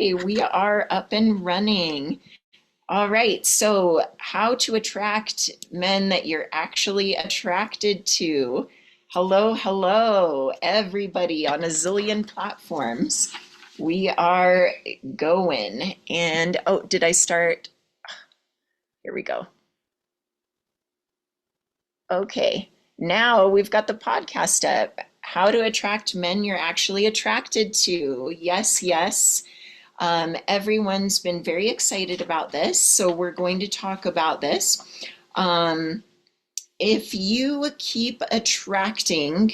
Okay, we are up and running. All right, so how to attract men that you're actually attracted to. Hello, hello, everybody on a zillion platforms. We are going. And oh, did I start? Here we go. Okay, now we've got the podcast up. How to attract men you're actually attracted to. Yes, yes. Everyone's been very excited about this, so we're going to talk about this. Um, if you keep attracting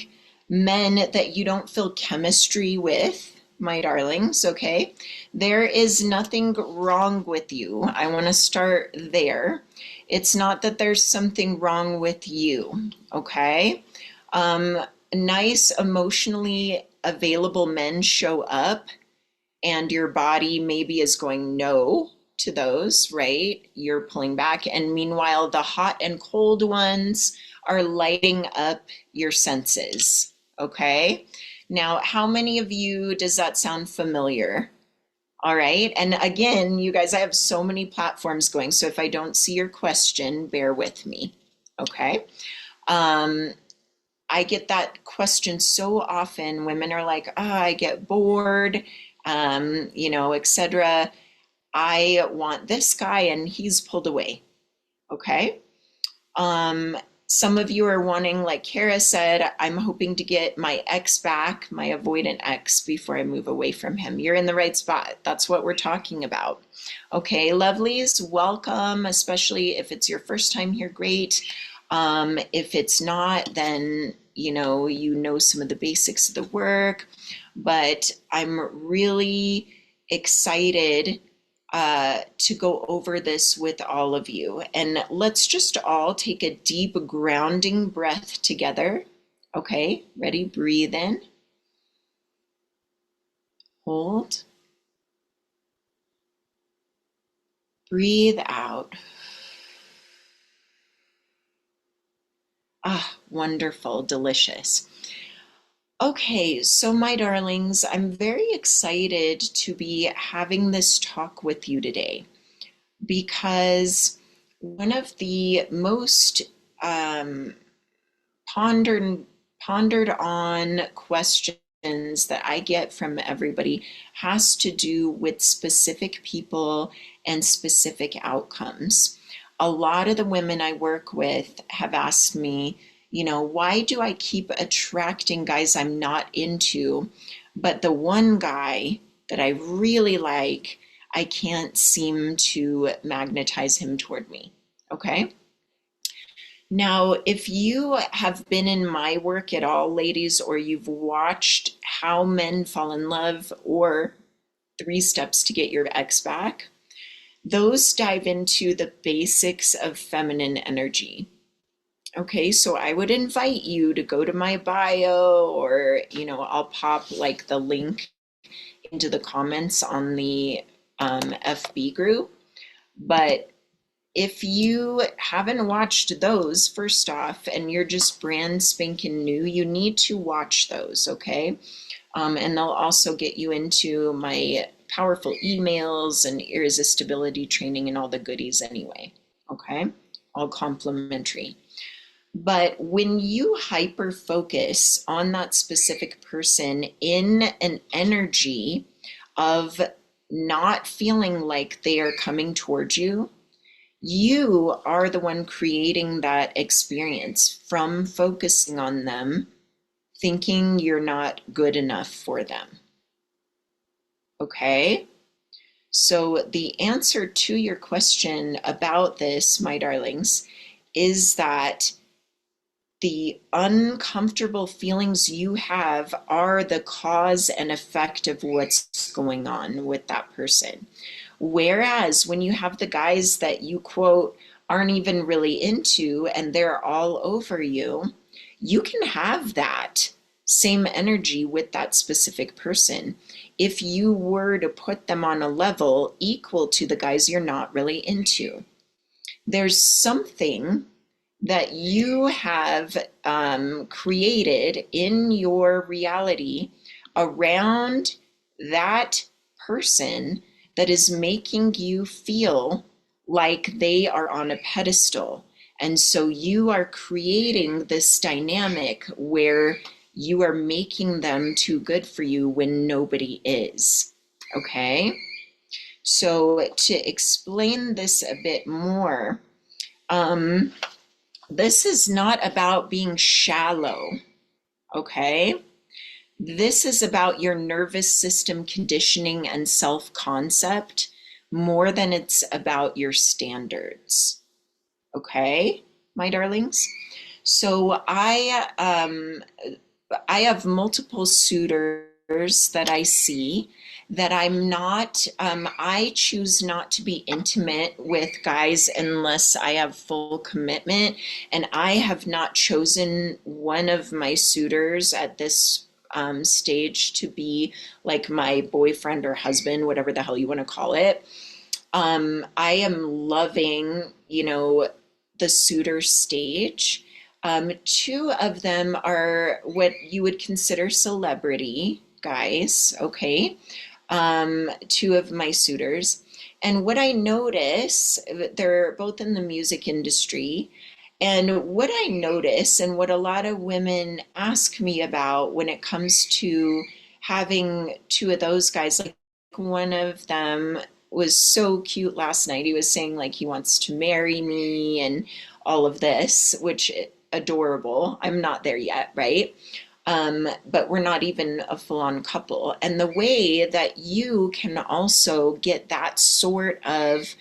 men that you don't feel chemistry with, my darlings, okay, there is nothing wrong with you. I want to start there. It's not that there's something wrong with you, okay? Um, Nice, emotionally available men show up and your body maybe is going no to those, right? You're pulling back. And meanwhile, the hot and cold ones are lighting up your senses. Okay. Now, how many of you does that sound familiar? All right. And again, you guys, I have so many platforms going. So if I don't see your question, bear with me. Okay. Um, I get that question so often. Women are like, oh, I get bored, etc. I want this guy and he's pulled away. Okay. Um, some of you are wanting, like Kara said, I'm hoping to get my ex back, my avoidant ex, before I move away from him. You're in the right spot. That's what we're talking about. Okay, lovelies, welcome, especially if it's your first time here, great. If it's not, then you know some of the basics of the work, but I'm really excited to go over this with all of you. And let's just all take a deep grounding breath together. Okay, ready? Breathe in, hold, breathe out. Ah, wonderful, delicious. Okay, so my darlings, I'm very excited to be having this talk with you today because one of the most um, pondered pondered on questions that I get from everybody has to do with specific people and specific outcomes. A lot of the women I work with have asked me, why do I keep attracting guys I'm not into, but the one guy that I really like, I can't seem to magnetize him toward me. Okay. Now, if you have been in my work at all, ladies, or you've watched How Men Fall in Love or Three Steps to Get Your Ex Back, those dive into the basics of feminine energy. Okay, so I would invite you to go to my bio, or, I'll pop like the link into the comments on the FB group. But if you haven't watched those, first off, and you're just brand spanking new, you need to watch those, okay? And they'll also get you into my powerful emails and irresistibility training and all the goodies anyway, okay? All complimentary. But when you hyper focus on that specific person in an energy of not feeling like they are coming towards you, you are the one creating that experience from focusing on them, thinking you're not good enough for them. Okay? So, the answer to your question about this, my darlings, is that the uncomfortable feelings you have are the cause and effect of what's going on with that person. Whereas when you have the guys that you quote aren't even really into and they're all over you, you can have that same energy with that specific person if you were to put them on a level equal to the guys you're not really into. There's something that you have created in your reality around that person that is making you feel like they are on a pedestal. And so you are creating this dynamic where you are making them too good for you when nobody is. Okay? So, to explain this a bit more, um, this is not about being shallow. Okay? This is about your nervous system conditioning and self concept more than it's about your standards. Okay, my darlings? So I have multiple suitors that I see that I'm not, I choose not to be intimate with guys unless I have full commitment. And I have not chosen one of my suitors at this stage to be like my boyfriend or husband, whatever the hell you want to call it. I am loving, the suitor stage. Two of them are what you would consider celebrity guys, okay? Two of my suitors. And what I notice, they're both in the music industry. And what I notice, and what a lot of women ask me about when it comes to having two of those guys, like one of them was so cute last night. He was saying like he wants to marry me and all of this, which adorable. I'm not there yet, right? But we're not even a full-on couple. And the way that you can also get that sort of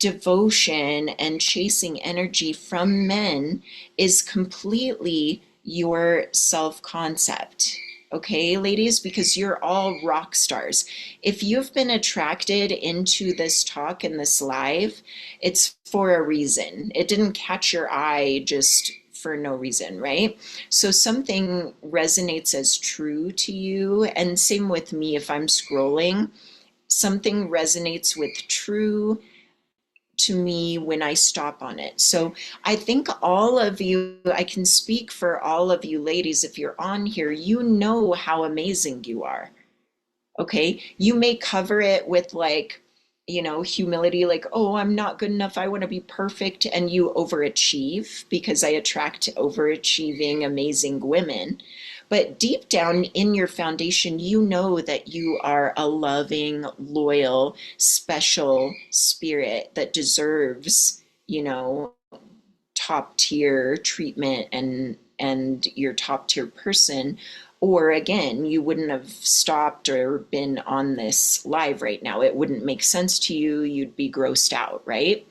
devotion and chasing energy from men is completely your self concept. Okay, ladies, because you're all rock stars. If you've been attracted into this talk and this live, it's for a reason. It didn't catch your eye just for no reason, right? So something resonates as true to you. And same with me if I'm scrolling, something resonates with true to me when I stop on it. So I think all of you, I can speak for all of you ladies, if you're on here, you know how amazing you are. Okay. You may cover it with like, humility, like, oh, I'm not good enough. I want to be perfect. And you overachieve because I attract overachieving, amazing women. But deep down in your foundation, you know that you are a loving, loyal, special spirit that deserves, top tier treatment and your top tier person, or again you wouldn't have stopped or been on this live right now. It wouldn't make sense to you. You'd be grossed out, right?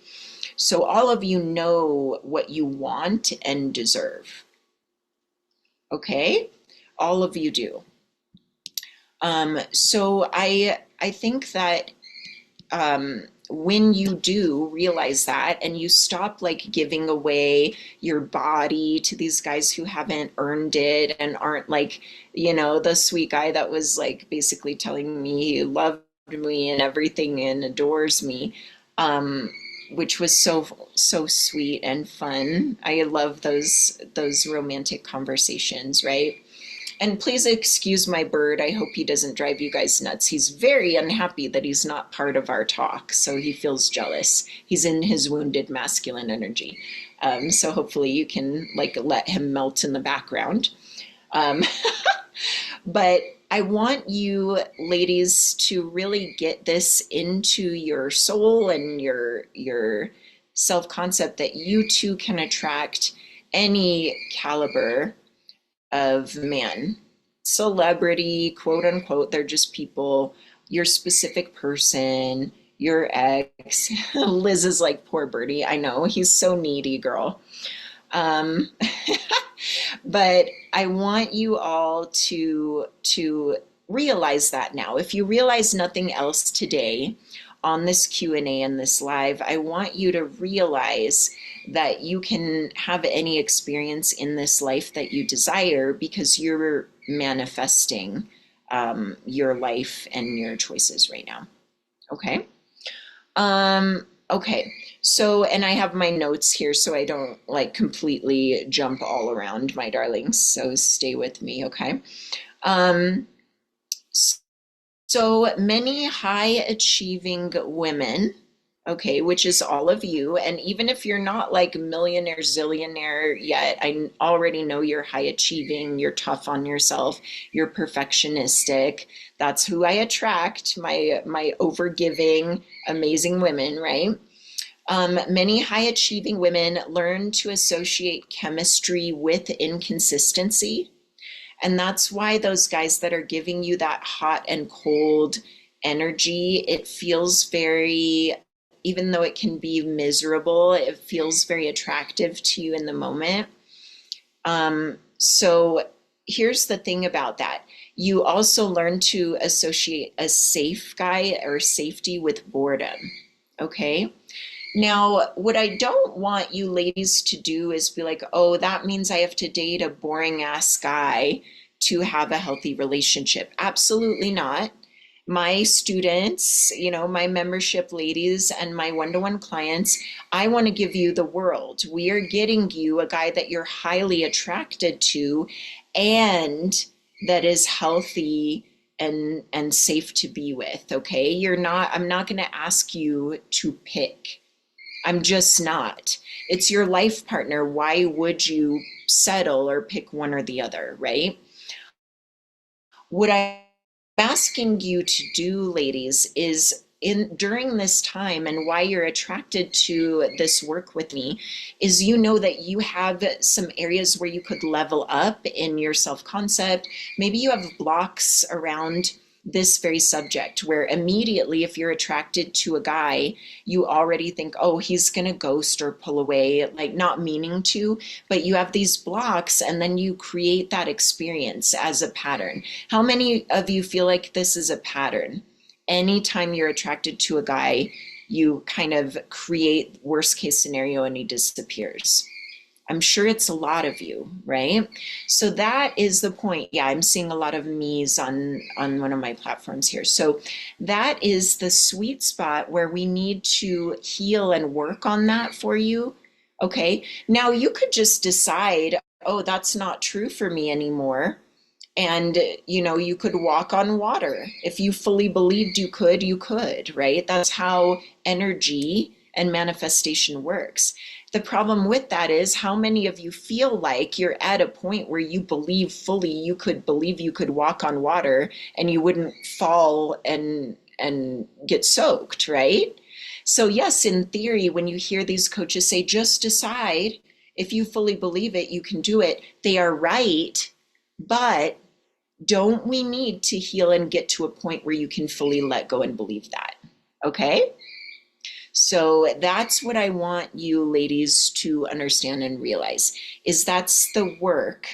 So all of you know what you want and deserve. Okay, all of you do. So I think that when you do realize that and you stop like giving away your body to these guys who haven't earned it and aren't like, the sweet guy that was like basically telling me he loved me and everything and adores me, um, which was so sweet and fun. I love those romantic conversations, right? And please excuse my bird. I hope he doesn't drive you guys nuts. He's very unhappy that he's not part of our talk, so he feels jealous. He's in his wounded masculine energy. So hopefully you can like let him melt in the background. Um, but I want you ladies to really get this into your soul and your self-concept that you too can attract any caliber of man, celebrity, quote unquote. They're just people, your specific person, your ex. Liz is like, poor Birdie. I know, he's so needy, girl. Um, but I want you all to realize that now. If you realize nothing else today on this Q&A and this live, I want you to realize that you can have any experience in this life that you desire because you're manifesting your life and your choices right now. Okay. Okay. So, and I have my notes here so I don't like completely jump all around, my darlings. So stay with me. Okay. Um, So many high achieving women, okay, which is all of you. And even if you're not like millionaire, zillionaire yet, I already know you're high achieving, you're tough on yourself, you're perfectionistic. That's who I attract, my overgiving, amazing women, right? Many high achieving women learn to associate chemistry with inconsistency. And that's why those guys that are giving you that hot and cold energy, it feels very, even though it can be miserable, it feels very attractive to you in the moment. So here's the thing about that. You also learn to associate a safe guy or safety with boredom. Okay. Now, what I don't want you ladies to do is be like, oh, that means I have to date a boring ass guy to have a healthy relationship. Absolutely not. My students, my membership ladies and my one-to-one clients, I want to give you the world. We are getting you a guy that you're highly attracted to and that is healthy and safe to be with, okay? I'm not going to ask you to pick. I'm just not. It's your life partner. Why would you settle or pick one or the other, right? What I'm asking you to do, ladies, is in during this time and why you're attracted to this work with me is you know that you have some areas where you could level up in your self-concept. Maybe you have blocks around this very subject where immediately if you're attracted to a guy you already think, oh, he's going to ghost or pull away, like not meaning to, but you have these blocks and then you create that experience as a pattern. How many of you feel like this is a pattern? Anytime you're attracted to a guy, you kind of create worst case scenario and he disappears. I'm sure it's a lot of you, right? So that is the point. Yeah, I'm seeing a lot of me's on one of my platforms here. So that is the sweet spot where we need to heal and work on that for you. Okay. Now you could just decide, oh, that's not true for me anymore. And you could walk on water. If you fully believed you could, right? That's how energy and manifestation works. The problem with that is how many of you feel like you're at a point where you believe fully you could walk on water and you wouldn't fall and get soaked, right? So yes, in theory, when you hear these coaches say just decide, if you fully believe it you can do it, they are right. But don't we need to heal and get to a point where you can fully let go and believe that? Okay? So that's what I want you ladies to understand and realize is that's the work,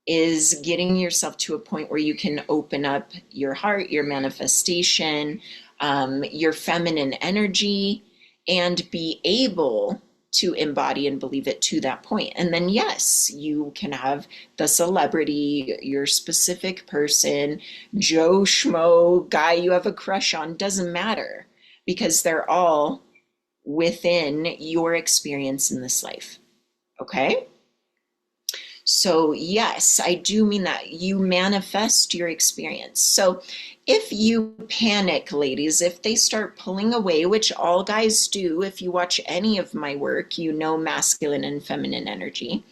is getting yourself to a point where you can open up your heart, your manifestation, your feminine energy, and be able to embody and believe it to that point. And then, yes, you can have the celebrity, your specific person, Joe Schmo, guy you have a crush on, doesn't matter because they're all within your experience in this life. Okay? So, yes, I do mean that. You manifest your experience. So, if you panic, ladies, if they start pulling away, which all guys do, if you watch any of my work, you know masculine and feminine energy.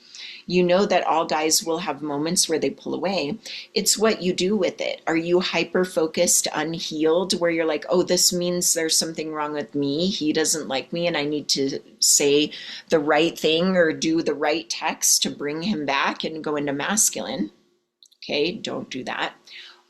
You know that all guys will have moments where they pull away. It's what you do with it. Are you hyper focused, unhealed, where you're like, oh, this means there's something wrong with me. He doesn't like me and I need to say the right thing or do the right text to bring him back and go into masculine. Okay, don't do that.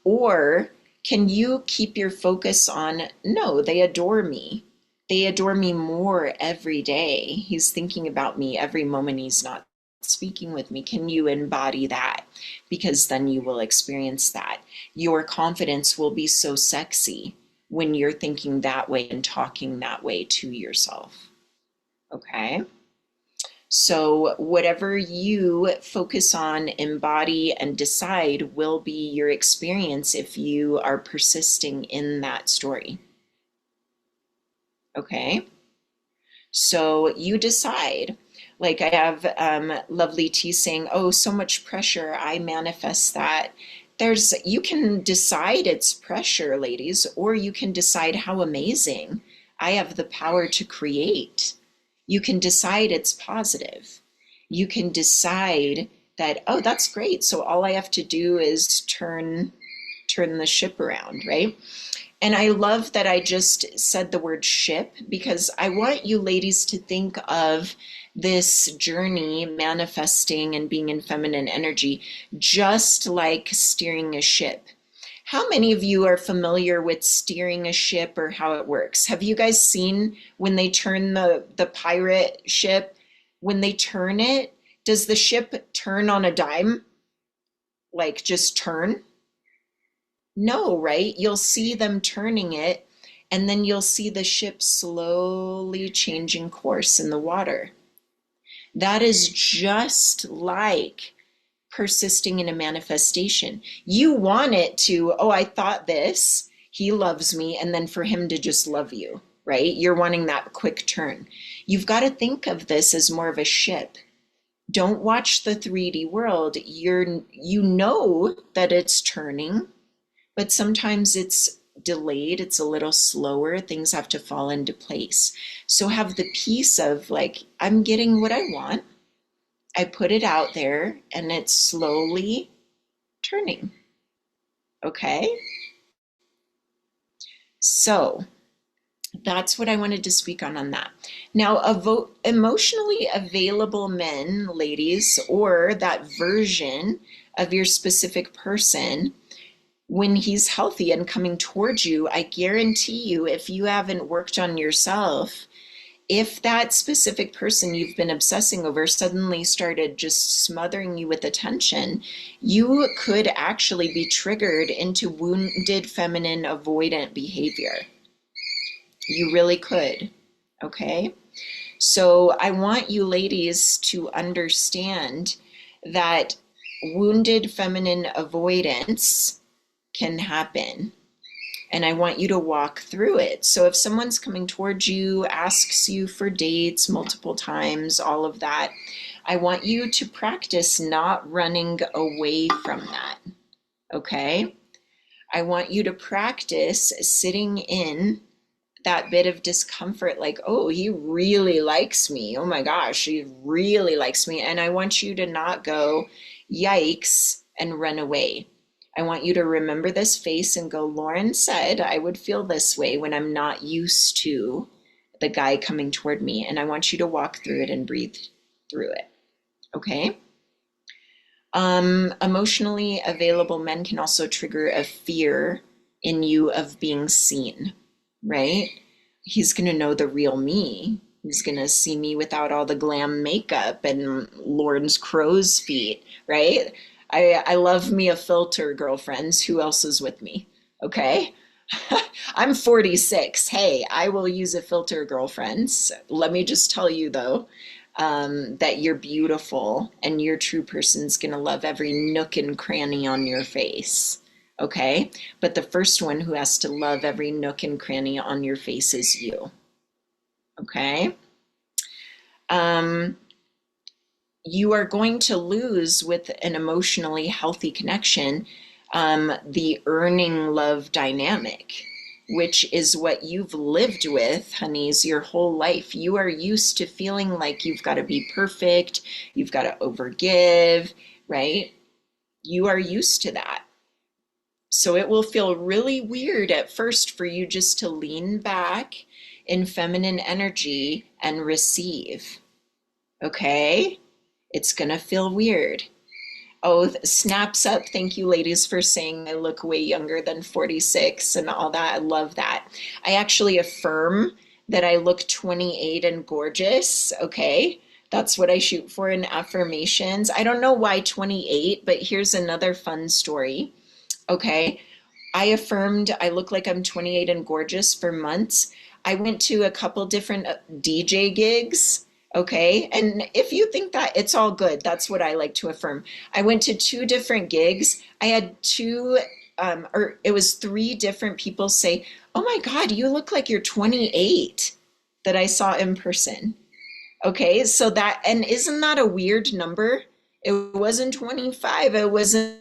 Or can you keep your focus on, no, they adore me. They adore me more every day. He's thinking about me every moment he's not speaking with me. Can you embody that? Because then you will experience that. Your confidence will be so sexy when you're thinking that way and talking that way to yourself. Okay? So, whatever you focus on, embody, and decide will be your experience if you are persisting in that story. Okay? So, you decide. Like I have Lovely T saying, oh, so much pressure. I manifest that. You can decide it's pressure, ladies, or you can decide how amazing I have the power to create. You can decide it's positive. You can decide that, oh, that's great. So all I have to do is turn the ship around, right? And I love that I just said the word ship because I want you ladies to think of this journey manifesting and being in feminine energy just like steering a ship. How many of you are familiar with steering a ship or how it works? Have you guys seen when they turn the pirate ship? When they turn it, does the ship turn on a dime? Like just turn? No, right? You'll see them turning it, and then you'll see the ship slowly changing course in the water. That is just like persisting in a manifestation. You want it to, oh, I thought this, he loves me, and then for him to just love you, right? You're wanting that quick turn. You've got to think of this as more of a ship. Don't watch the 3D world. You know that it's turning, but sometimes it's delayed, it's a little slower, things have to fall into place. So have the peace of like, I'm getting what I want, I put it out there, and it's slowly turning. Okay? So that's what I wanted to speak on that. Now, emotionally available men, ladies, or that version of your specific person, when he's healthy and coming towards you, I guarantee you, if you haven't worked on yourself, if that specific person you've been obsessing over suddenly started just smothering you with attention, you could actually be triggered into wounded feminine avoidant behavior. You really could. Okay? So I want you ladies to understand that wounded feminine avoidance can happen. And I want you to walk through it. So if someone's coming towards you, asks you for dates multiple times, all of that, I want you to practice not running away from that. Okay? I want you to practice sitting in that bit of discomfort, like, oh, he really likes me. Oh my gosh, he really likes me. And I want you to not go, yikes, and run away. I want you to remember this face and go, Lauren said I would feel this way when I'm not used to the guy coming toward me. And I want you to walk through it and breathe through it. Okay? Emotionally available men can also trigger a fear in you of being seen, right? He's going to know the real me. He's going to see me without all the glam makeup and Lauren's crow's feet, right? I love me a filter, girlfriends. Who else is with me? Okay. I'm 46. Hey, I will use a filter, girlfriends. Let me just tell you, though, that you're beautiful and your true person's going to love every nook and cranny on your face. Okay? But the first one who has to love every nook and cranny on your face is you. Okay? You are going to lose with an emotionally healthy connection the earning love dynamic, which is what you've lived with, honeys, your whole life. You are used to feeling like you've got to be perfect, you've got to overgive, right? You are used to that. So it will feel really weird at first for you just to lean back in feminine energy and receive. Okay? It's gonna feel weird. Oh, snaps up. Thank you, ladies, for saying I look way younger than 46 and all that. I love that. I actually affirm that I look 28 and gorgeous. Okay. That's what I shoot for in affirmations. I don't know why 28, but here's another fun story. Okay. I affirmed I look like I'm 28 and gorgeous for months. I went to a couple different DJ gigs. Okay. And if you think that, it's all good. That's what I like to affirm. I went to two different gigs. I had or it was three different people say, oh my God, you look like you're 28 that I saw in person. Okay. So that, and isn't that a weird number? It wasn't 25. It wasn't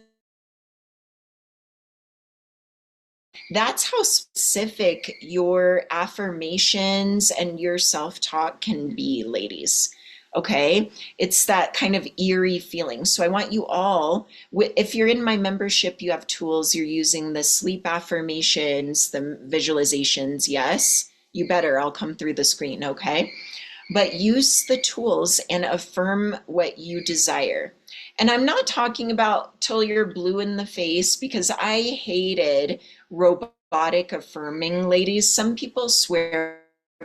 That's how specific your affirmations and your self-talk can be, ladies. Okay? It's that kind of eerie feeling. So I want you all, if you're in my membership, you have tools, you're using the sleep affirmations, the visualizations. Yes, you better. I'll come through the screen, okay? But use the tools and affirm what you desire. And I'm not talking about till you're blue in the face because I hated robotic affirming, ladies. Some people swear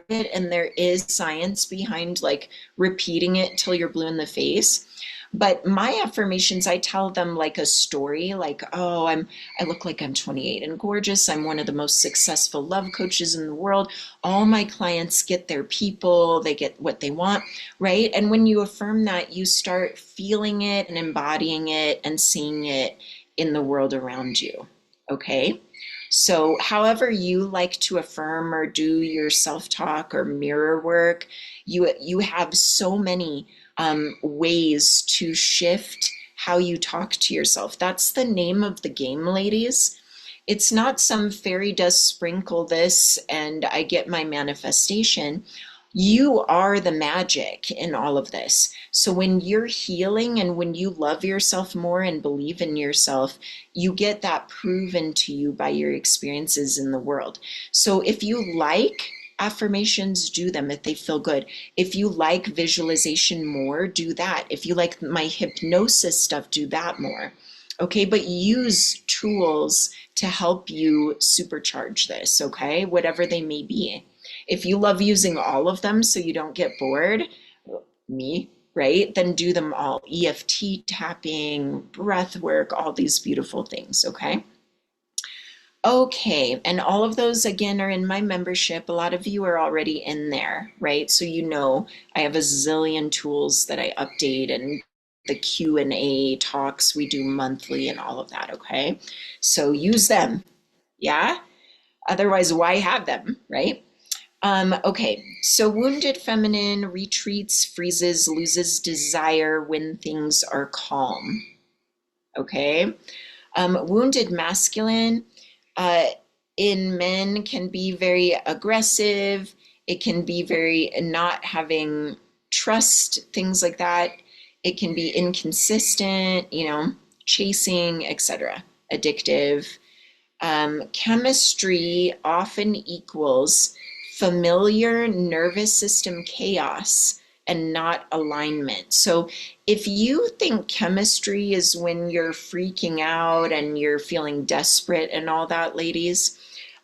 it, and there is science behind like repeating it till you're blue in the face. But my affirmations, I tell them like a story, like, oh, I look like I'm 28 and gorgeous. I'm one of the most successful love coaches in the world. All my clients get their people, they get what they want, right? And when you affirm that, you start feeling it and embodying it and seeing it in the world around you. Okay? So, however you like to affirm or do your self-talk or mirror work, you have so many ways to shift how you talk to yourself. That's the name of the game, ladies. It's not some fairy dust sprinkle this and I get my manifestation. You are the magic in all of this. So when you're healing and when you love yourself more and believe in yourself, you get that proven to you by your experiences in the world. So if you like affirmations, do them if they feel good. If you like visualization more, do that. If you like my hypnosis stuff, do that more. Okay, but use tools to help you supercharge this, okay? Whatever they may be. If you love using all of them so you don't get bored, me, right? Then do them all. EFT tapping, breath work, all these beautiful things, okay? Okay, and all of those again are in my membership. A lot of you are already in there, right? So you know I have a zillion tools that I update and the Q&A talks we do monthly and all of that, okay? So use them, yeah? Otherwise, why have them, right? Okay, so wounded feminine retreats, freezes, loses desire when things are calm. Okay, wounded masculine uh, in men can be very aggressive. It can be very not having trust, things like that. It can be inconsistent, chasing, etc., addictive. Chemistry often equals familiar nervous system chaos and not alignment. So if you think chemistry is when you're freaking out and you're feeling desperate and all that, ladies,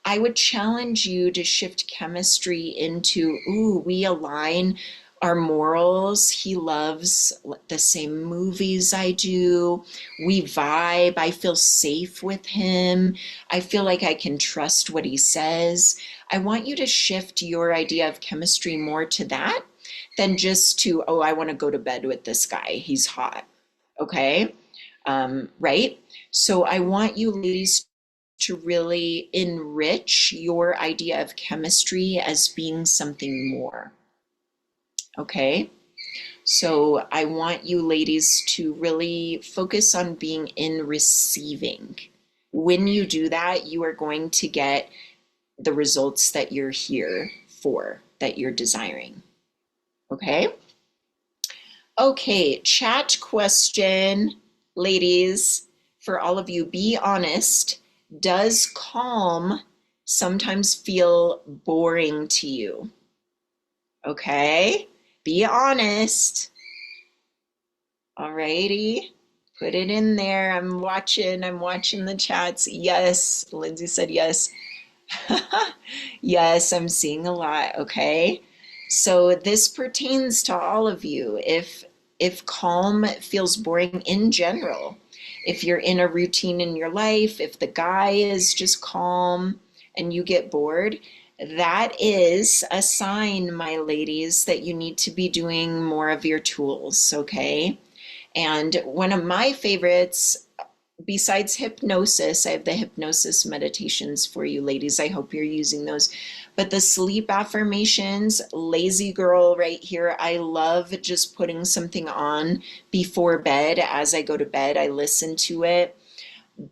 I would challenge you to shift chemistry into, ooh, we align our morals. He loves the same movies I do. We vibe. I feel safe with him. I feel like I can trust what he says. I want you to shift your idea of chemistry more to that than just to, oh, I want to go to bed with this guy. He's hot. Okay. Right? So I want you ladies to really enrich your idea of chemistry as being something more. Okay. So I want you ladies to really focus on being in receiving. When you do that, you are going to get the results that you're here for, that you're desiring. Okay? Okay, chat question, ladies, for all of you, be honest. Does calm sometimes feel boring to you? Okay, be honest. Alrighty, put it in there. I'm watching the chats. Yes, Lindsay said yes. Yes, I'm seeing a lot, okay? So this pertains to all of you. If calm feels boring in general, if you're in a routine in your life, if the guy is just calm and you get bored, that is a sign, my ladies, that you need to be doing more of your tools, okay? And one of my favorites, besides hypnosis, I have the hypnosis meditations for you ladies. I hope you're using those. But the sleep affirmations, lazy girl right here. I love just putting something on before bed. As I go to bed, I listen to it.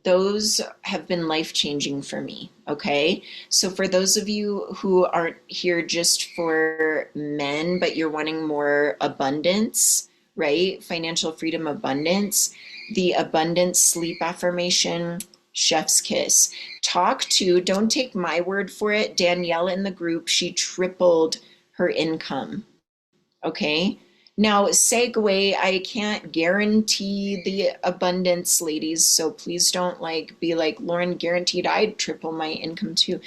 those have been life changing for me. Okay. So, for those of you who aren't here just for men, but you're wanting more abundance, right? Financial freedom abundance, the abundance sleep affirmation, chef's kiss. Don't take my word for it. Danielle in the group, she tripled her income. Okay. Now, segue, I can't guarantee the abundance, ladies. So please don't be like, Lauren guaranteed I'd triple my income too.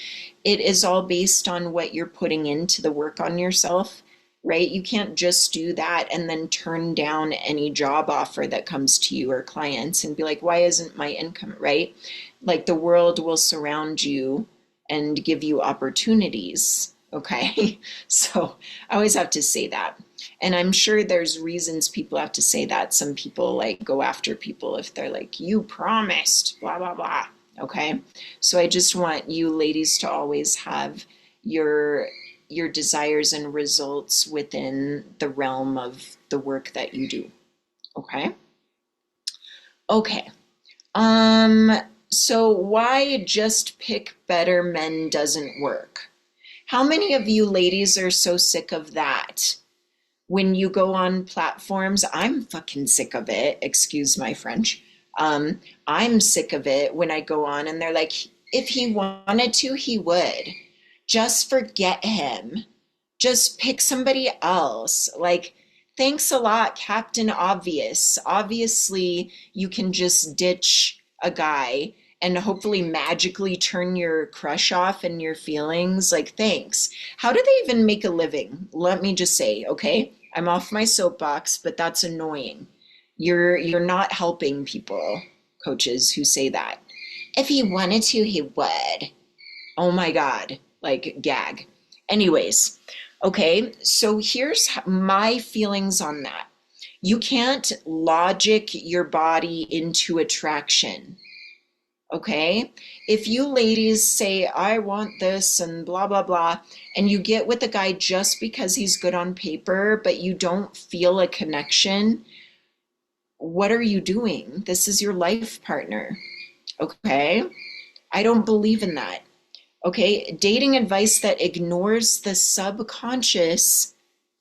It is all based on what you're putting into the work on yourself, right? You can't just do that and then turn down any job offer that comes to you or clients and be like, why isn't my income, right? Like the world will surround you and give you opportunities. Okay. So I always have to say that. And I'm sure there's reasons people have to say that. Some people like go after people if they're like, you promised, blah, blah, blah. Okay. So I just want you ladies to always have your your desires and results within the realm of the work that you do. Okay. Okay. Um, so why just pick better men doesn't work? How many of you ladies are so sick of that? When you go on platforms, I'm fucking sick of it. Excuse my French. I'm sick of it when I go on and they're like, if he wanted to, he would. Just forget him. Just pick somebody else. Like, thanks a lot, Captain Obvious. Obviously, you can just ditch a guy and hopefully magically turn your crush off and your feelings. Like, thanks. How do they even make a living? Let me just say, okay? I'm off my soapbox, but that's annoying. You're not helping people, coaches who say that. If he wanted to, he would. Oh my God, like gag. Anyways, okay, so here's my feelings on that. You can't logic your body into attraction. Okay? If you ladies say, I want this and blah, blah, blah, and you get with a guy just because he's good on paper, but you don't feel a connection, what are you doing? This is your life partner. Okay? I don't believe in that. Okay? Dating advice that ignores the subconscious,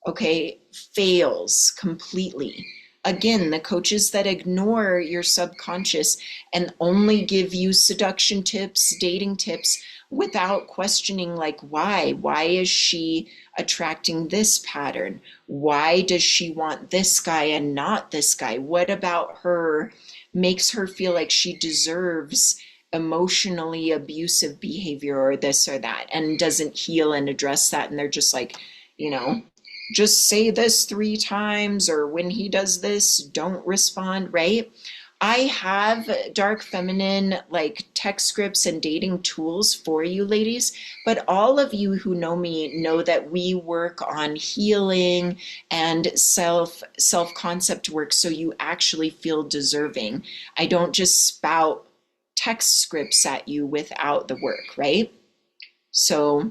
okay, fails completely. Again, the coaches that ignore your subconscious and only give you seduction tips, dating tips without questioning, like, why? Why is she attracting this pattern? Why does she want this guy and not this guy? What about her makes her feel like she deserves emotionally abusive behavior or this or that and doesn't heal and address that? And they're just like, you know, just say this 3 times, or when he does this, don't respond, right? I have dark feminine like text scripts and dating tools for you ladies, but all of you who know me know that we work on healing and self concept work so you actually feel deserving. I don't just spout text scripts at you without the work, right? So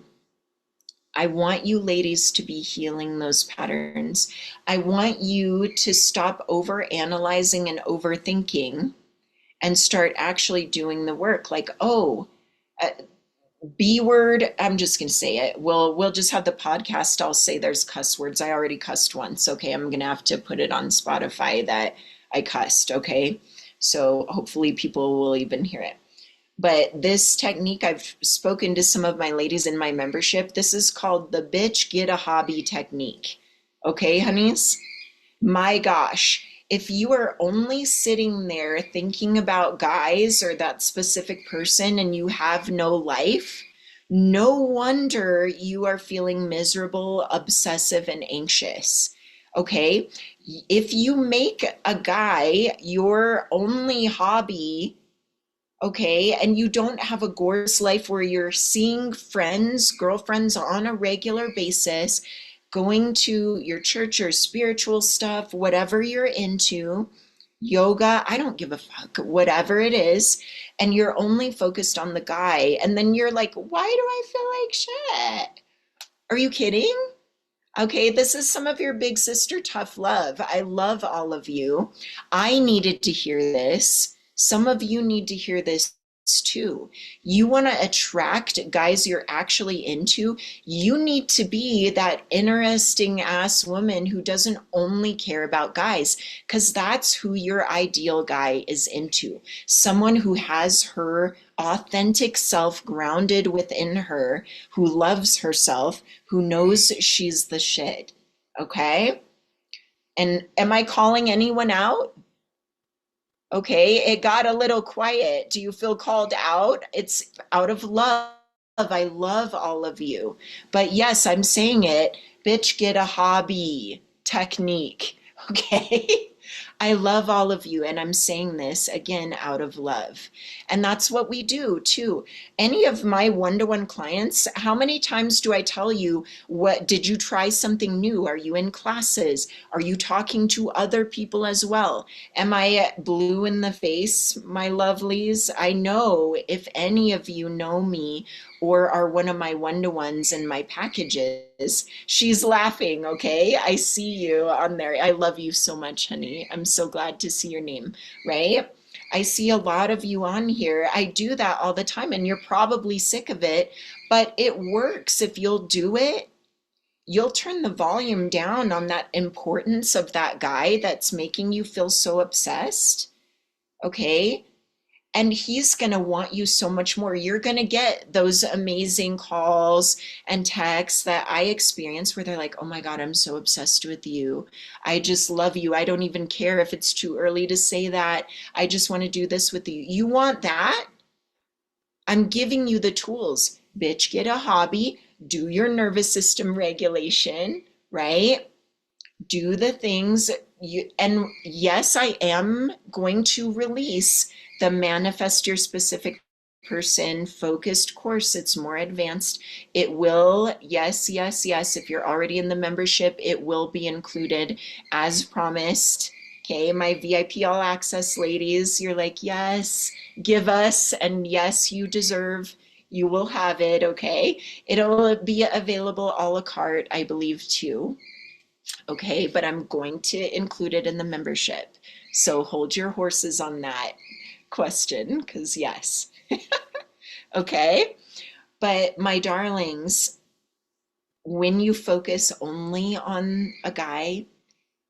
I want you ladies to be healing those patterns. I want you to stop over analyzing and overthinking and start actually doing the work. Like, oh, uh, B word, I'm just going to say it. We'll just have the podcast. I'll say there's cuss words. I already cussed once. Okay, I'm going to have to put it on Spotify that I cussed. Okay, so hopefully people will even hear it. But this technique, I've spoken to some of my ladies in my membership. This is called the bitch get a hobby technique. Okay, honeys? My gosh, if you are only sitting there thinking about guys or that specific person and you have no life, no wonder you are feeling miserable, obsessive, and anxious. Okay? If you make a guy your only hobby, okay, and you don't have a gorgeous life where you're seeing friends, girlfriends on a regular basis, going to your church or spiritual stuff, whatever you're into, yoga, I don't give a fuck, whatever it is, and you're only focused on the guy, and then you're like, why do I feel like shit? Are you kidding? Okay, this is some of your big sister tough love. I love all of you. I needed to hear this. Some of you need to hear this too. You want to attract guys you're actually into. You need to be that interesting ass woman who doesn't only care about guys, because that's who your ideal guy is into. Someone who has her authentic self grounded within her, who loves herself, who knows she's the shit. Okay? And am I calling anyone out? Okay, it got a little quiet. Do you feel called out? It's out of love. I love all of you. But yes, I'm saying it. Bitch, get a hobby technique. Okay? I love all of you, and I'm saying this again out of love. And that's what we do too. Any of my one-to-one clients, how many times do I tell you, what did you try something new? Are you in classes? Are you talking to other people as well? Am I blue in the face, my lovelies? I know if any of you know me or are one of my one-to-ones in my packages, she's laughing, okay? I see you on there. I love you so much, honey. I'm so glad to see your name, right? I see a lot of you on here. I do that all the time, and you're probably sick of it, but it works if you'll do it. You'll turn the volume down on that importance of that guy that's making you feel so obsessed, okay? And he's going to want you so much more. You're going to get those amazing calls and texts that I experience where they're like, oh my God, I'm so obsessed with you. I just love you. I don't even care if it's too early to say that. I just want to do this with you. You want that? I'm giving you the tools. Bitch, get a hobby, do your nervous system regulation, right? Do the things you, and yes, I am going to release the Manifest Your Specific Person focused course. It's more advanced. It will, yes, yes, yes. If you're already in the membership, it will be included as promised. Okay, my VIP all access ladies, you're like, yes, give us, and yes, you deserve, you will have it, okay? It'll be available a la carte, I believe, too. Okay, but I'm going to include it in the membership. So hold your horses on that question, because yes. Okay, but my darlings, when you focus only on a guy,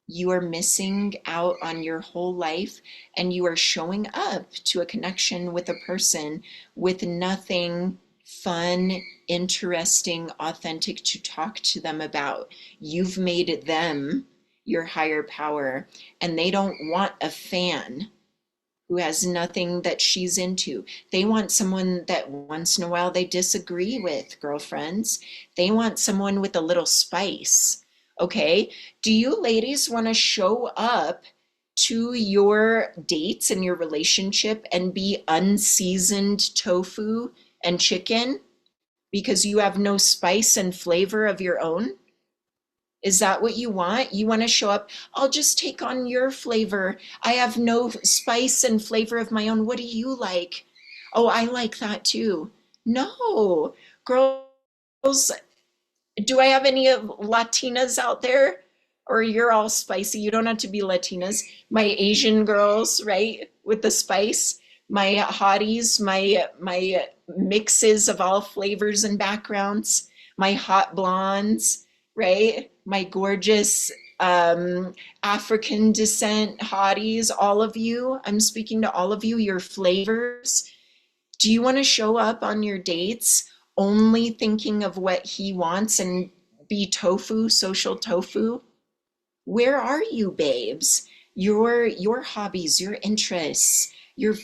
you are missing out on your whole life, and you are showing up to a connection with a person with nothing fun, interesting, authentic to talk to them about. You've made them your higher power, and they don't want a fan who has nothing that she's into. They want someone that once in a while they disagree with, girlfriends. They want someone with a little spice. Okay? Do you ladies want to show up to your dates and your relationship and be unseasoned tofu and chicken because you have no spice and flavor of your own? Is that what you want? You want to show up, I'll just take on your flavor. I have no spice and flavor of my own. What do you like? Oh, I like that too. No, girls, do I have any of Latinas out there? Or you're all spicy. You don't have to be Latinas. My Asian girls, right? With the spice. My hotties, my mixes of all flavors and backgrounds. My hot blondes, right? My gorgeous African descent hotties, all of you. I'm speaking to all of you, your flavors. Do you want to show up on your dates only thinking of what he wants and be tofu, social tofu? Where are you, babes? Your hobbies, your interests, your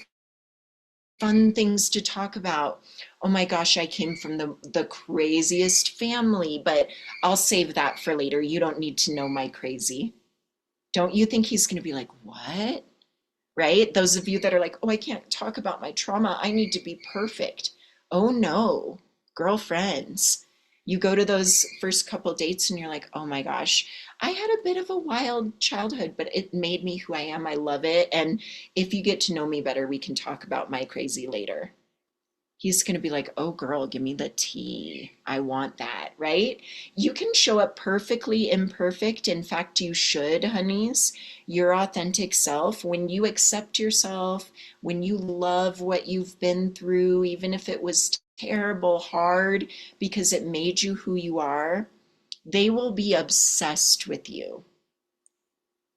fun things to talk about. Oh my gosh, I came from the craziest family, but I'll save that for later. You don't need to know my crazy. Don't you think he's going to be like, what? Right? Those of you that are like, oh, I can't talk about my trauma. I need to be perfect. Oh no, girlfriends. You go to those first couple dates and you're like, oh my gosh, I had a bit of a wild childhood, but it made me who I am. I love it. And if you get to know me better, we can talk about my crazy later. He's going to be like, oh, girl, give me the tea. I want that, right? You can show up perfectly imperfect. In fact, you should, honeys. Your authentic self, when you accept yourself, when you love what you've been through, even if it was terrible, hard, because it made you who you are, they will be obsessed with you.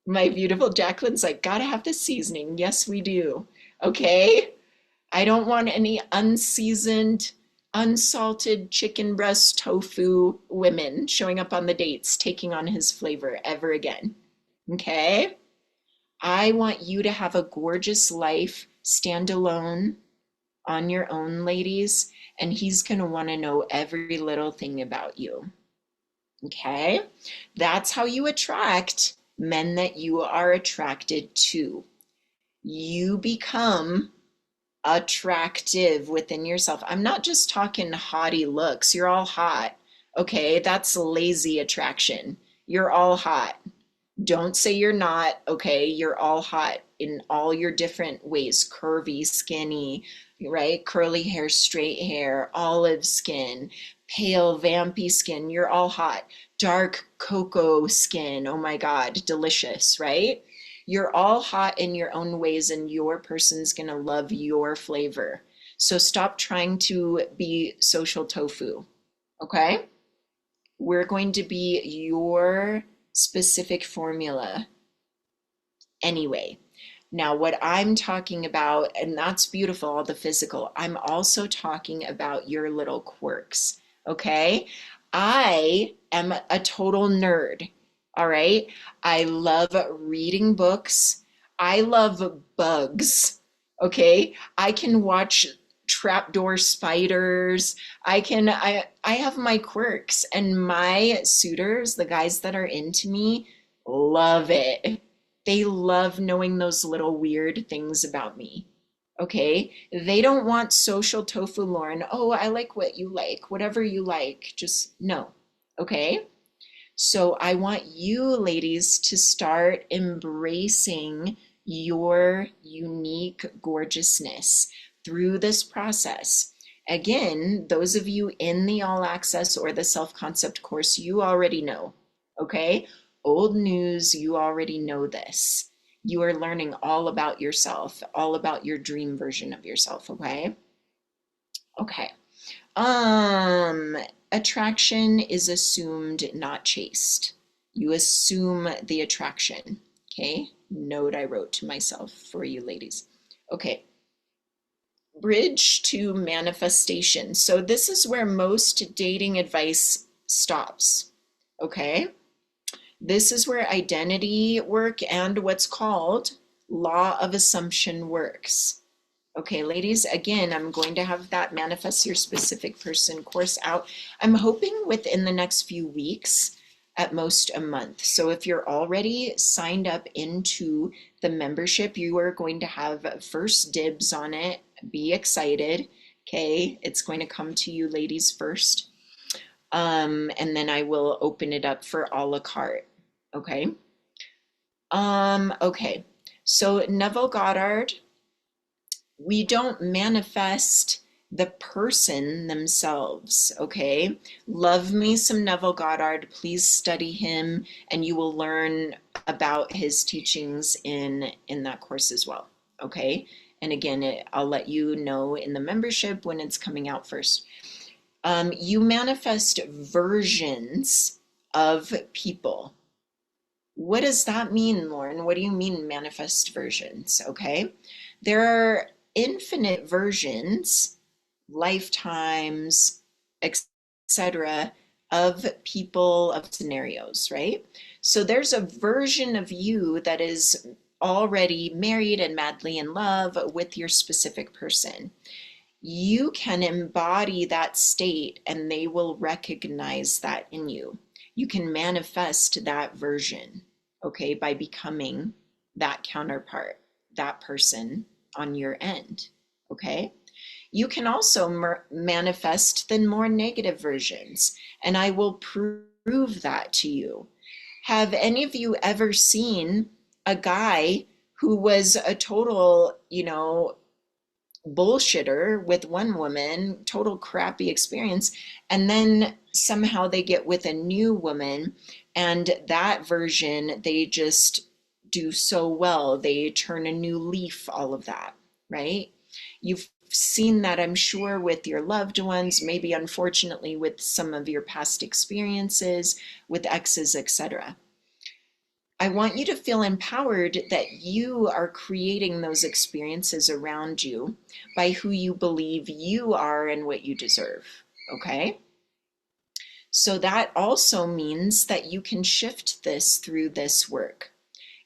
My beautiful Jacqueline's like, gotta have the seasoning. Yes, we do. Okay. I don't want any unseasoned, unsalted chicken breast tofu women showing up on the dates taking on his flavor ever again. Okay? I want you to have a gorgeous life, stand alone on your own, ladies, and he's going to want to know every little thing about you. Okay? That's how you attract men that you are attracted to. You become attractive within yourself. I'm not just talking haughty looks. You're all hot. Okay, that's lazy attraction. You're all hot. Don't say you're not. Okay, you're all hot in all your different ways. Curvy, skinny, right? Curly hair, straight hair, olive skin, pale, vampy skin. You're all hot. Dark cocoa skin. Oh my God, delicious, right? You're all hot in your own ways, and your person's gonna love your flavor. So stop trying to be social tofu, okay? We're going to be your specific formula anyway. Now, what I'm talking about, and that's beautiful, all the physical, I'm also talking about your little quirks, okay? I am a total nerd, all right? I love reading books. I love bugs, okay? I can watch trapdoor spiders. I have my quirks, and my suitors, the guys that are into me, love it. They love knowing those little weird things about me. Okay? They don't want social tofu, Lauren. Oh, I like what you like. Whatever you like. Just no. Okay? So I want you ladies to start embracing your unique gorgeousness through this process. Again, those of you in the All Access or the Self Concept course, you already know. Okay? Old news, you already know this. You are learning all about yourself, all about your dream version of yourself, okay? Okay. Um, Attraction is assumed, not chased. You assume the attraction, okay? Note I wrote to myself for you ladies. Okay. Bridge to manifestation. So this is where most dating advice stops, okay? This is where identity work and what's called law of assumption works. Okay, ladies, again, I'm going to have that Manifest Your Specific Person course out. I'm hoping within the next few weeks, at most a month. So if you're already signed up into the membership, you are going to have first dibs on it. Be excited. Okay, it's going to come to you ladies first. And then I will open it up for a la carte. Okay. Okay. So Neville Goddard, we don't manifest the person themselves, okay? Love me some Neville Goddard. Please study him, and you will learn about his teachings in that course as well, okay? And again, I'll let you know in the membership when it's coming out first. You manifest versions of people. What does that mean, Lauren? What do you mean manifest versions? Okay. There are infinite versions, lifetimes, etc., of people, of scenarios, right? So there's a version of you that is already married and madly in love with your specific person. You can embody that state and they will recognize that in you. You can manifest that version, okay, by becoming that counterpart, that person on your end, okay? You can also manifest the more negative versions, and I will prove that to you. Have any of you ever seen a guy who was a total, bullshitter with one woman, total crappy experience, and then somehow they get with a new woman, and that version they just do so well. They turn a new leaf, all of that, right? You've seen that, I'm sure, with your loved ones, maybe unfortunately with some of your past experiences with exes, etc. I want you to feel empowered that you are creating those experiences around you by who you believe you are and what you deserve. Okay? So that also means that you can shift this through this work.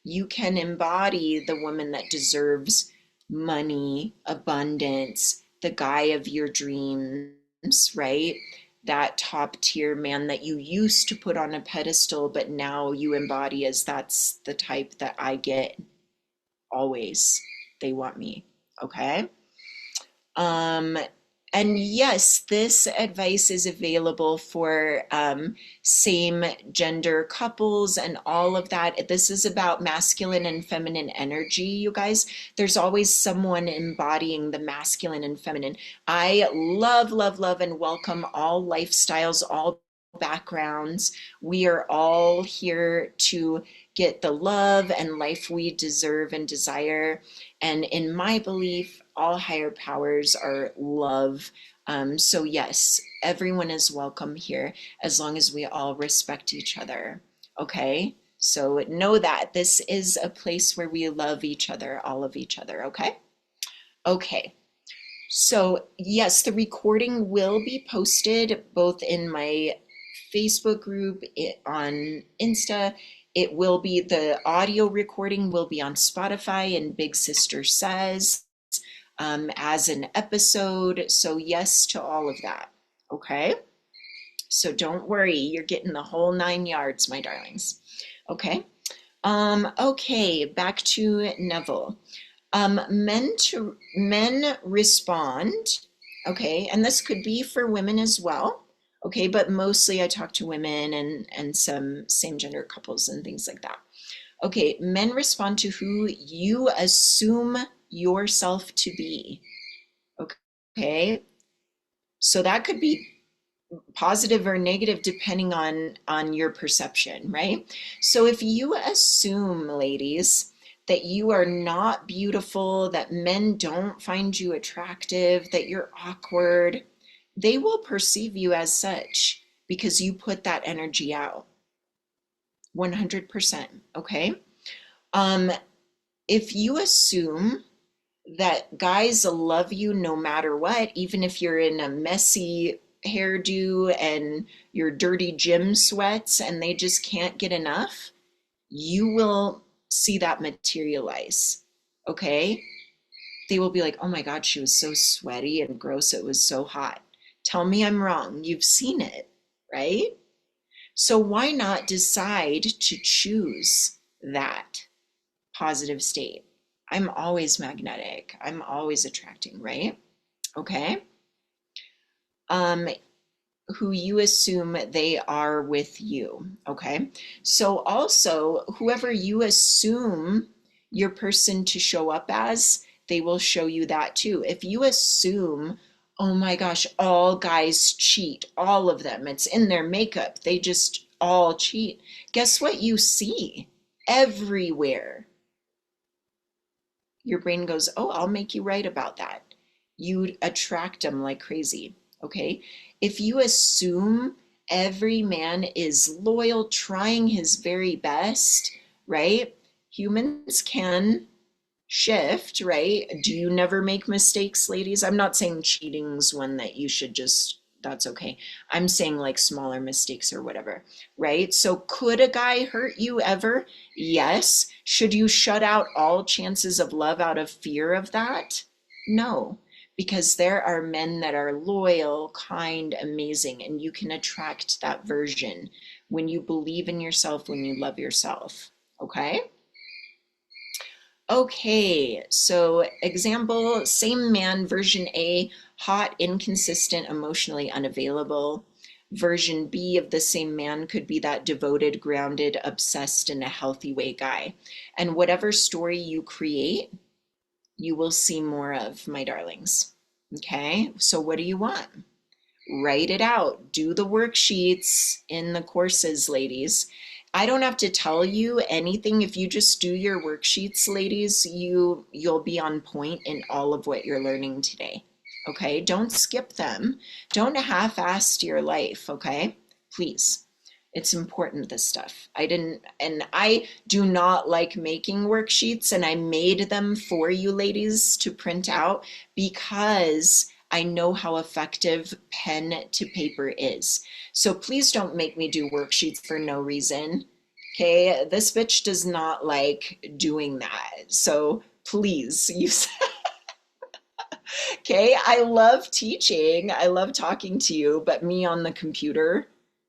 You can embody the woman that deserves money, abundance, the guy of your dreams, right? That top tier man that you used to put on a pedestal, but now you embody as that's the type that I get always. They want me. Okay. Um, and yes, this advice is available for same gender couples and all of that. This is about masculine and feminine energy, you guys. There's always someone embodying the masculine and feminine. I love, love, love, and welcome all lifestyles, all backgrounds. We are all here to get the love and life we deserve and desire. And in my belief, all higher powers are love. So, yes, everyone is welcome here as long as we all respect each other. Okay? So, know that this is a place where we love each other, all of each other. Okay? Okay. So, yes, the recording will be posted both in my Facebook group, on Insta. It will be, the audio recording will be on Spotify and Big Sister Says as an episode. So, yes to all of that. Okay. So, don't worry, you're getting the whole 9 yards, my darlings. Okay. Okay, back to Neville. Men respond, okay, and this could be for women as well, okay, but mostly I talk to women and some same gender couples and things like that. Okay, men respond to who you assume yourself to be. Okay, so that could be positive or negative depending on your perception, right? So if you assume, ladies, that you are not beautiful, that men don't find you attractive, that you're awkward, they will perceive you as such because you put that energy out. 100%. Okay. um if you assume that guys love you no matter what, even if you're in a messy hairdo and your dirty gym sweats and they just can't get enough, you will see that materialize. Okay? They will be like, oh my God, she was so sweaty and gross. It was so hot. Tell me I'm wrong. You've seen it, right? So why not decide to choose that positive state? I'm always magnetic. I'm always attracting, right? Okay. Um, who you assume they are with you. Okay. So also, whoever you assume your person to show up as, they will show you that too. If you assume, oh my gosh, all guys cheat, all of them, it's in their makeup, they just all cheat. Guess what you see everywhere? Your brain goes, oh, I'll make you right about that. You attract them like crazy. Okay. If you assume every man is loyal, trying his very best, right? Humans can shift, right? Do you never make mistakes, ladies? I'm not saying cheating's one that you should just, that's okay. I'm saying like smaller mistakes or whatever, right? So could a guy hurt you ever? Yes. Should you shut out all chances of love out of fear of that? No, because there are men that are loyal, kind, amazing, and you can attract that version when you believe in yourself, when you love yourself. Okay? Okay, so example, same man, version A, hot, inconsistent, emotionally unavailable. Version B of the same man could be that devoted, grounded, obsessed in a healthy way guy. And whatever story you create, you will see more of, my darlings. Okay, so what do you want? Write it out. Do the worksheets in the courses, ladies. I don't have to tell you anything. If you just do your worksheets, ladies, you'll be on point in all of what you're learning today. Okay? Don't skip them. Don't half-ass your life, okay? Please. It's important, this stuff. I do not like making worksheets, and I made them for you ladies to print out because I know how effective pen to paper is. So please don't make me do worksheets for no reason. Okay, this bitch does not like doing that. So please use. Okay, I love teaching. I love talking to you, but me on the computer,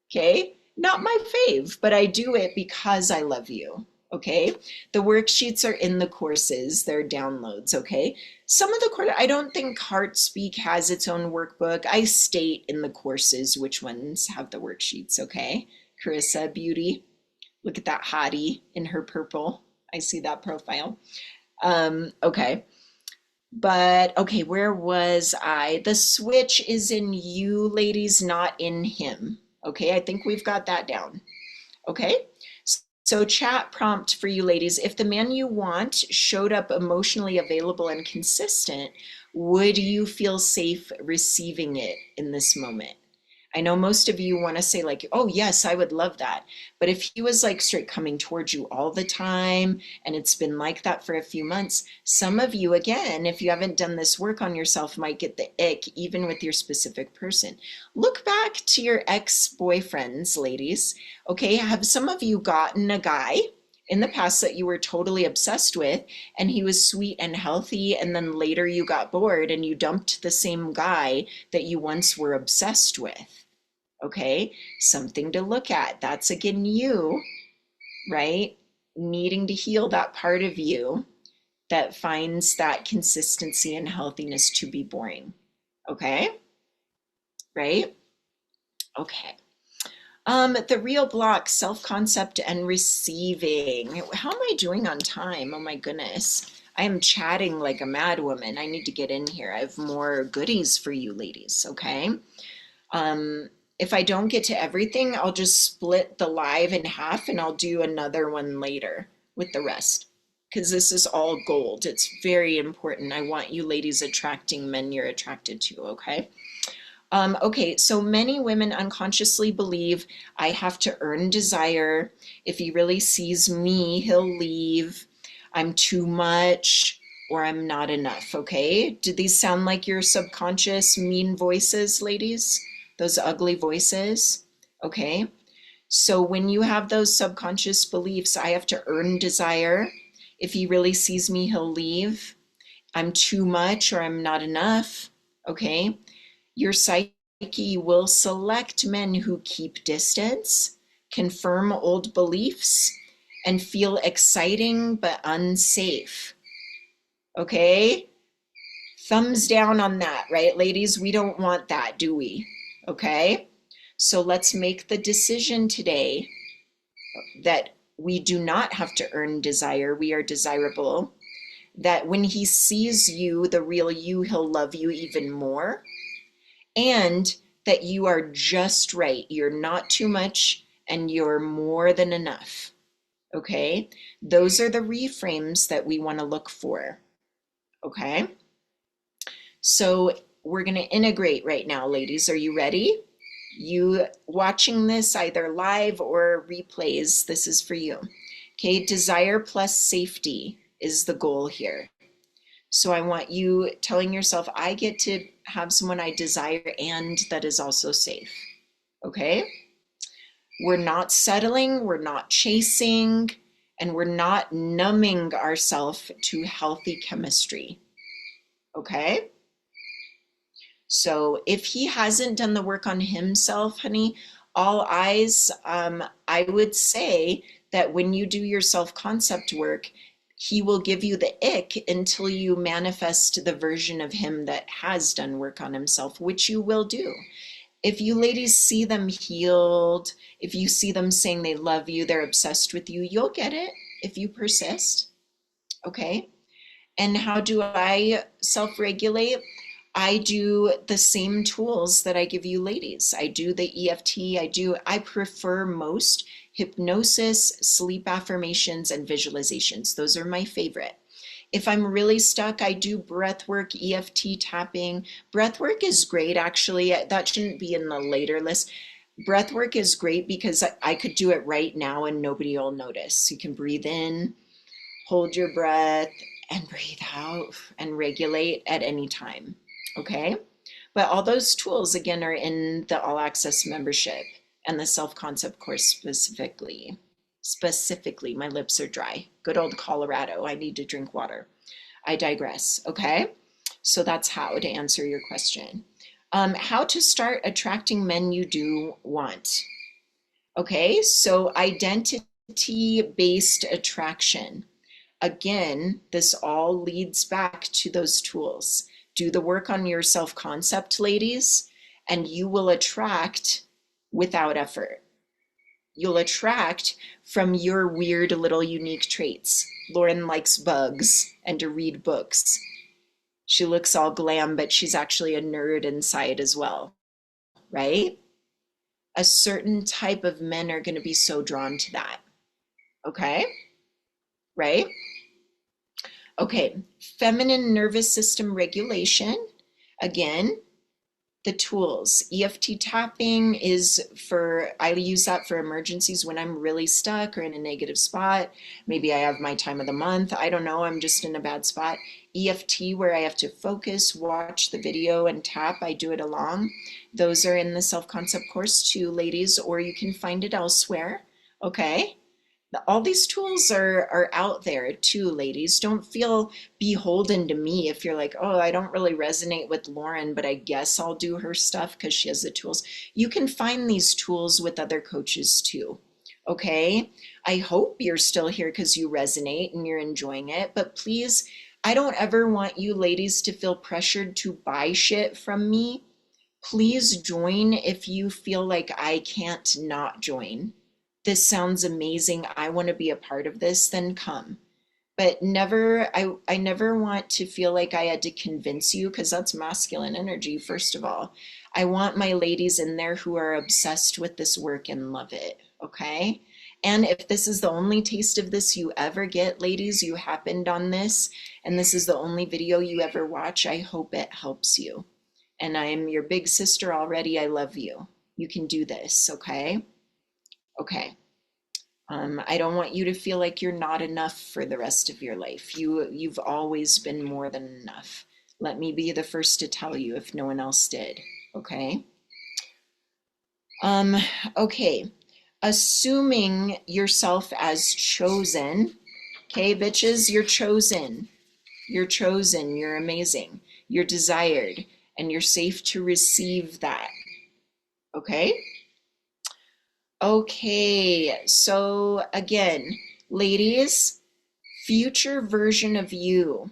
okay, not my fave, but I do it because I love you. Okay, the worksheets are in the courses, they're downloads. Okay, some of the course, I don't think HeartSpeak has its own workbook. I state in the courses which ones have the worksheets. Okay, Carissa Beauty, look at that hottie in her purple. I see that profile. Okay. But okay, where was I? The switch is in you, ladies, not in him. Okay, I think we've got that down. Okay, so chat prompt for you ladies. If the man you want showed up emotionally available and consistent, would you feel safe receiving it in this moment? I know most of you want to say like, oh yes, I would love that. But if he was like straight coming towards you all the time and it's been like that for a few months, some of you, again, if you haven't done this work on yourself, might get the ick even with your specific person. Look back to your ex-boyfriends, ladies. Okay, have some of you gotten a guy in the past that you were totally obsessed with and he was sweet and healthy, and then later you got bored and you dumped the same guy that you once were obsessed with? Okay, something to look at. That's again you, right? Needing to heal that part of you that finds that consistency and healthiness to be boring. Okay, right? Okay. The real block, self-concept and receiving. How am I doing on time? Oh my goodness. I am chatting like a mad woman. I need to get in here. I have more goodies for you ladies, okay? If I don't get to everything, I'll just split the live in half and I'll do another one later with the rest. Because this is all gold. It's very important. I want you ladies attracting men you're attracted to, okay? Okay, so many women unconsciously believe I have to earn desire. If he really sees me, he'll leave. I'm too much or I'm not enough, okay? Do these sound like your subconscious mean voices, ladies? Those ugly voices? Okay. So when you have those subconscious beliefs, I have to earn desire. If he really sees me, he'll leave. I'm too much or I'm not enough. Okay. Your psyche will select men who keep distance, confirm old beliefs, and feel exciting but unsafe. Okay? Thumbs down on that, right, ladies? We don't want that, do we? Okay? So let's make the decision today that we do not have to earn desire. We are desirable. That when he sees you, the real you, he'll love you even more. And that you are just right. You're not too much and you're more than enough. Okay? Those are the reframes that we want to look for. Okay? So we're going to integrate right now, ladies. Are you ready? You watching this either live or replays, this is for you. Okay, desire plus safety is the goal here. So I want you telling yourself, I get to have someone I desire and that is also safe. Okay? We're not settling, we're not chasing, and we're not numbing ourselves to healthy chemistry. Okay? So if he hasn't done the work on himself, honey, all eyes, I would say that when you do your self-concept work, he will give you the ick until you manifest the version of him that has done work on himself, which you will do. If you ladies see them healed, if you see them saying they love you, they're obsessed with you, you'll get it if you persist. Okay? And how do I self-regulate? I do the same tools that I give you ladies. I do the EFT, I prefer most hypnosis, sleep affirmations, and visualizations. Those are my favorite. If I'm really stuck, I do breath work, EFT tapping. Breath work is great, actually. That shouldn't be in the later list. Breath work is great because I could do it right now and nobody will notice. You can breathe in, hold your breath, and breathe out and regulate at any time. Okay? But all those tools, again, are in the All Access membership and the Self Concept course specifically. Specifically, my lips are dry. Good old Colorado. I need to drink water. I digress. Okay? So that's how to answer your question. How to start attracting men you do want. Okay, so identity based attraction. Again, this all leads back to those tools. Do the work on your self concept, ladies, and you will attract without effort. You'll attract from your weird little unique traits. Lauren likes bugs and to read books. She looks all glam, but she's actually a nerd inside as well, right? A certain type of men are going to be so drawn to that. Okay? Right? Okay, feminine nervous system regulation. Again, the tools. EFT tapping is for, I use that for emergencies when I'm really stuck or in a negative spot. Maybe I have my time of the month. I don't know, I'm just in a bad spot. EFT, where I have to focus, watch the video, and tap, I do it along. Those are in the self-concept course too, ladies, or you can find it elsewhere. Okay? All these tools are out there too, ladies. Don't feel beholden to me if you're like, oh, I don't really resonate with Lauren, but I guess I'll do her stuff because she has the tools. You can find these tools with other coaches too. Okay? I hope you're still here because you resonate and you're enjoying it, but please, I don't ever want you ladies to feel pressured to buy shit from me. Please join if you feel like I can't not join. This sounds amazing, I want to be a part of this, then come. But never, I never want to feel like I had to convince you because that's masculine energy, first of all. I want my ladies in there who are obsessed with this work and love it, okay? And if this is the only taste of this you ever get, ladies, you happened on this, and this is the only video you ever watch, I hope it helps you. And I'm your big sister already, I love you. You can do this, okay? Okay. I don't want you to feel like you're not enough for the rest of your life. You've always been more than enough. Let me be the first to tell you if no one else did. Okay. Okay. Assuming yourself as chosen. Okay, bitches, you're chosen. You're chosen. You're amazing. You're desired, and you're safe to receive that. Okay. Okay, so again, ladies, future version of you.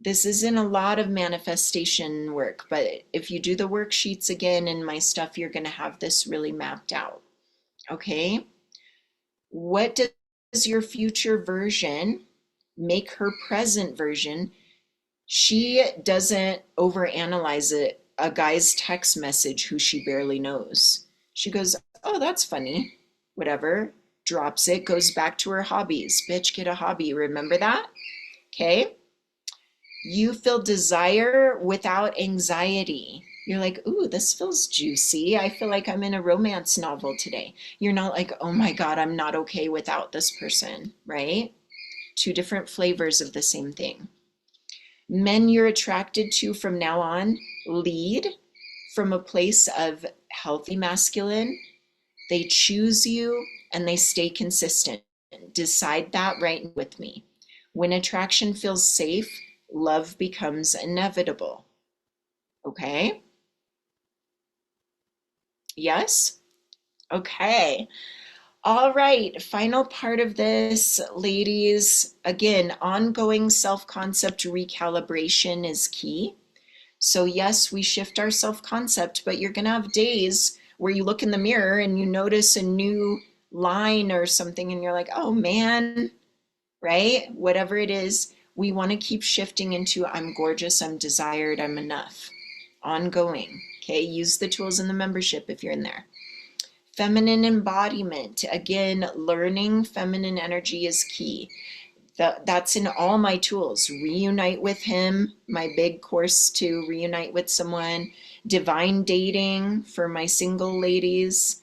This isn't a lot of manifestation work, but if you do the worksheets again and my stuff, you're going to have this really mapped out. Okay? What does your future version make her present version? She doesn't overanalyze it, a guy's text message who she barely knows. She goes, oh, that's funny. Whatever. Drops it, goes back to her hobbies. Bitch, get a hobby. Remember that? Okay. You feel desire without anxiety. You're like, ooh, this feels juicy. I feel like I'm in a romance novel today. You're not like, oh my God, I'm not okay without this person, right? Two different flavors of the same thing. Men you're attracted to from now on lead from a place of healthy masculine. They choose you and they stay consistent. Decide that right with me. When attraction feels safe, love becomes inevitable. Okay? Yes? Okay. All right, final part of this, ladies. Again, ongoing self-concept recalibration is key. So yes, we shift our self-concept, but you're gonna have days where you look in the mirror and you notice a new line or something and you're like, oh man, right? Whatever it is, we want to keep shifting into I'm gorgeous, I'm desired, I'm enough. Ongoing. Okay, use the tools in the membership if you're in there. Feminine embodiment. Again, learning feminine energy is key. That's in all my tools. Reunite with him, my big course to reunite with someone. Divine dating for my single ladies,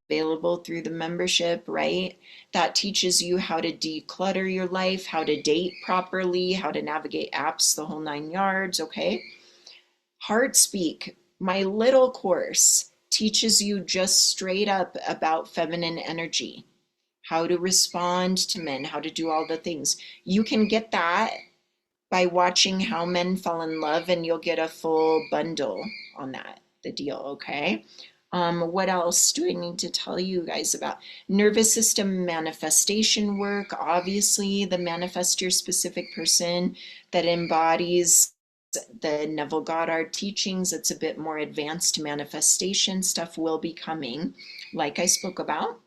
available through the membership, right? That teaches you how to declutter your life, how to date properly, how to navigate apps, the whole 9 yards, okay? Heart Speak, my little course, teaches you just straight up about feminine energy, how to respond to men, how to do all the things. You can get that by watching How Men Fall in Love, and you'll get a full bundle on that, the deal, okay? What else do I need to tell you guys about? Nervous system manifestation work, obviously, the Manifest Your Specific Person that embodies the Neville Goddard teachings. It's a bit more advanced manifestation stuff will be coming, like I spoke about.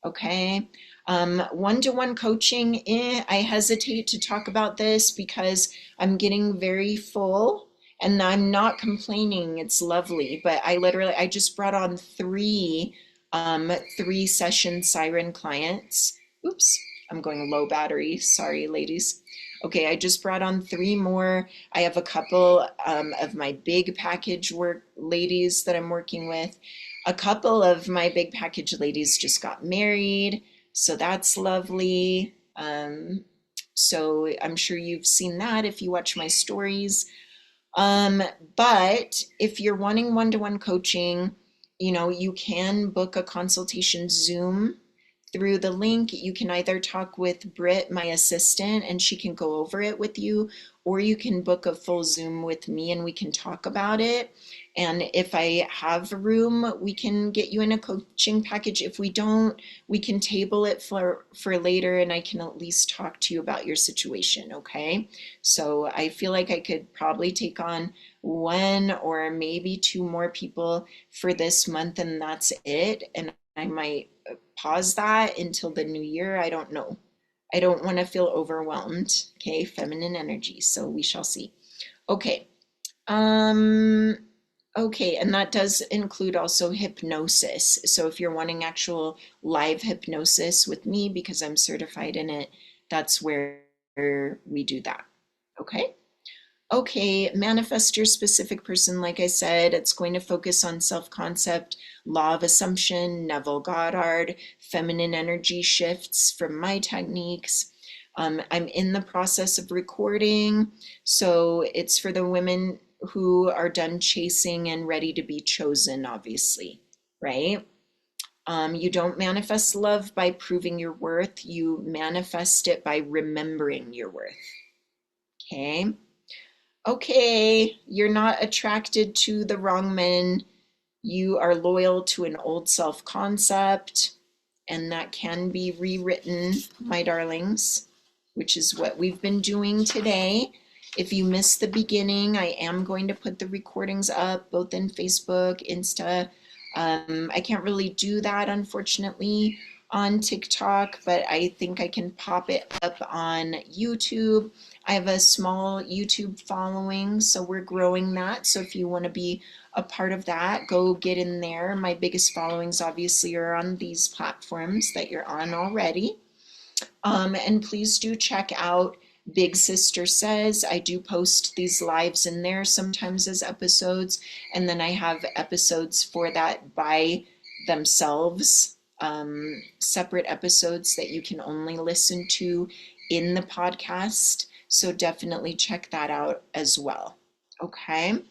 Okay. One-to-one coaching, I hesitate to talk about this because I'm getting very full and I'm not complaining. It's lovely, but I just brought on three session siren clients. Oops, I'm going low battery. Sorry, ladies. Okay, I just brought on three more. I have a couple of my big package work ladies that I'm working with. A couple of my big package ladies just got married, so that's lovely. So I'm sure you've seen that if you watch my stories. Um, but if you're wanting one-to-one coaching, you can book a consultation Zoom through the link. You can either talk with Britt, my assistant, and she can go over it with you, or you can book a full Zoom with me and we can talk about it. And if I have room, we can get you in a coaching package. If we don't, we can table it for later and I can at least talk to you about your situation, okay? So I feel like I could probably take on one or maybe two more people for this month and that's it. And I might pause that until the new year. I don't know. I don't want to feel overwhelmed. Okay, feminine energy. So we shall see. Okay. Um, okay, and that does include also hypnosis. So if you're wanting actual live hypnosis with me because I'm certified in it, that's where we do that. Okay. Okay, manifest your specific person. Like I said, it's going to focus on self-concept, law of assumption, Neville Goddard, feminine energy shifts from my techniques. I'm in the process of recording, so it's for the women who are done chasing and ready to be chosen, obviously, right? You don't manifest love by proving your worth, you manifest it by remembering your worth, okay? Okay, you're not attracted to the wrong men. You are loyal to an old self concept, and that can be rewritten, my darlings, which is what we've been doing today. If you missed the beginning, I am going to put the recordings up both in Facebook, Insta. I can't really do that, unfortunately, on TikTok, but I think I can pop it up on YouTube. I have a small YouTube following, so we're growing that. So if you want to be a part of that, go get in there. My biggest followings obviously are on these platforms that you're on already. And please do check out Big Sister Says. I do post these lives in there sometimes as episodes, and then I have episodes for that by themselves, separate episodes that you can only listen to in the podcast. So definitely check that out as well. Okay.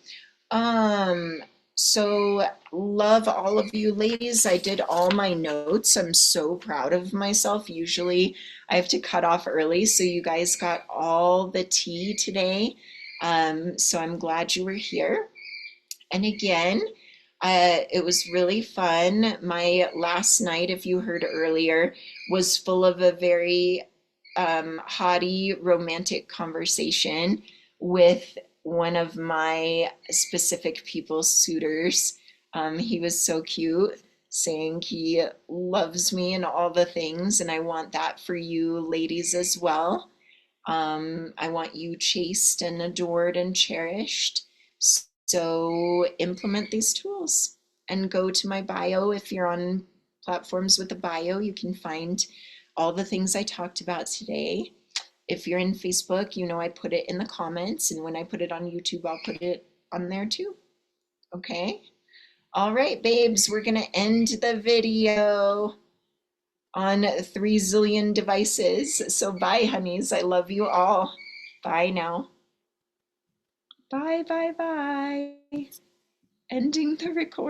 Um, so love all of you ladies. I did all my notes. I'm so proud of myself. Usually I have to cut off early, so you guys got all the tea today. So I'm glad you were here. And again, it was really fun. My last night, if you heard earlier, was full of a very haughty romantic conversation with one of my specific people's suitors. He was so cute, saying he loves me and all the things, and I want that for you ladies as well. I want you chased and adored and cherished. So implement these tools and go to my bio. If you're on platforms with a bio, you can find all the things I talked about today. If you're in Facebook, you know I put it in the comments, and when I put it on YouTube, I'll put it on there too. Okay? All right, babes, we're gonna end the video on 3 zillion devices. So bye, honeys. I love you all. Bye now. Bye, bye, bye. Ending the recording.